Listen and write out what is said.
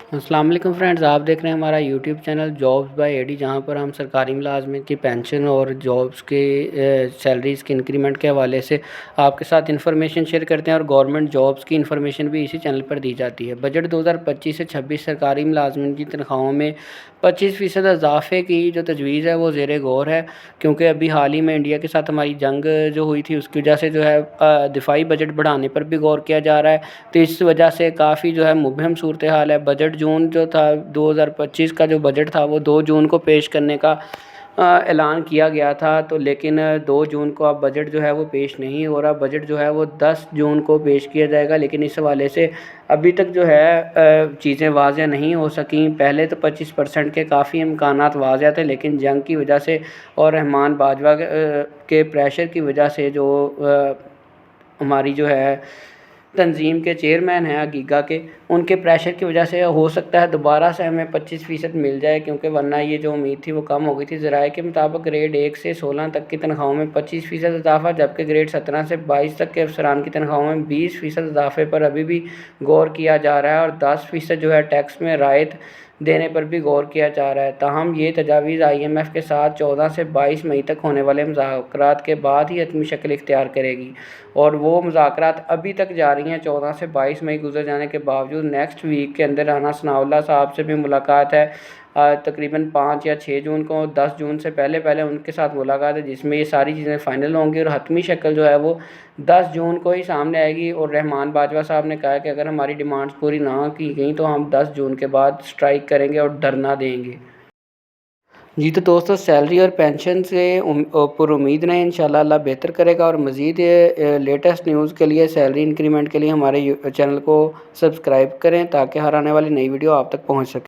अस्सलाम वालेकुम फ्रेंड्स, आप देख रहे हैं हमारा YouTube channel jobs by AD, जहां पर हम सरकारी मुलाजमत की पेंशन और जॉब्स के सैलरीज़ के इंक्रीमेंट के हवाले से आपके साथ इन्फॉर्मेशन शेयर करते हैं और गवर्नमेंट जॉब्स की इन्फॉर्मेशन भी इसी चैनल पर दी जाती है। बजट 2025 से 26 सरकारी मुलाजमत की तनख्वाहों में 25% इजाफे की जो तजवीज़ है वो ज़ेर गौर है, क्योंकि अभी हाल ही में इंडिया के साथ हमारी जंग जो हुई थी उसकी वजह से जो है दिफाई बजट बढ़ाने पर भी गौर किया जा रहा है। तो इस वजह से काफ़ी जो है मुबहम सूरत हाल है। बजट जून जो था 2025 का जो बजट था वो 2 जून को पेश करने का ऐलान किया गया था, तो लेकिन 2 जून को अब बजट जो है वो पेश नहीं हो रहा। बजट जो है वो 10 जून को पेश किया जाएगा, लेकिन इस हवाले से अभी तक जो है चीज़ें वाज़ेह नहीं हो सकी। पहले तो 25% के काफ़ी इम्कानात वाज़ेह थे, लेकिन जंग की वजह से और रहमान बाजवा के प्रेशर की वजह से जो हमारी जो है तंजीम के चेयरमैन हैं गीगा के, उनके प्रेशर की वजह से हो सकता है दोबारा से हमें 25% मिल जाए, क्योंकि वरना ये जो उम्मीद थी वो कम हो गई थी। ज़राए के मुताबिक ग्रेड 1 से 16 तक की तनख्वाहों में 25% इजाफा, जबकि ग्रेड 17 से 22 तक के अफसरान की तनख्वाहों में 20% इजाफे पर अभी भी गौर किया जा रहा है और 10% जो है टैक्स में रायत देने पर भी गौर किया जा रहा है। ताहम ये तजावीज़ IMF के साथ 14 से 22 मई तक होने वाले मुज़ाकरात के बाद ही हतमी शक्ल इख्तियार करेगी, और वो मुज़ाकरात अभी तक जारी हैं। 14 से 22 मई गुजर जाने के बावजूद नेक्स्ट वीक के अंदर राना सनाउल्लाह साहब से भी मुलाकात है। तकरीबन 5 या 6 जून को, 10 जून से पहले पहले उनके साथ मुलाकात है, जिसमें ये सारी चीज़ें फ़ाइनल होंगी और हतमी शक्ल जो है वो 10 जून को ही सामने आएगी। और रहमान बाजवा साहब ने कहा है कि अगर हमारी डिमांड्स पूरी ना की गई तो हम 10 जून के बाद स्ट्राइक करेंगे और धरना देंगे। जी तो दोस्तों, सैलरी और पेंशन से पर उम्मीद रहें, इंशाल्लाह अल्लाह बेहतर करेगा। और मज़ीद लेटेस्ट न्यूज़ के लिए, सैलरी इंक्रीमेंट के लिए हमारे चैनल को सब्सक्राइब करें, ताकि हर आने वाली नई वीडियो आप तक पहुंच सके।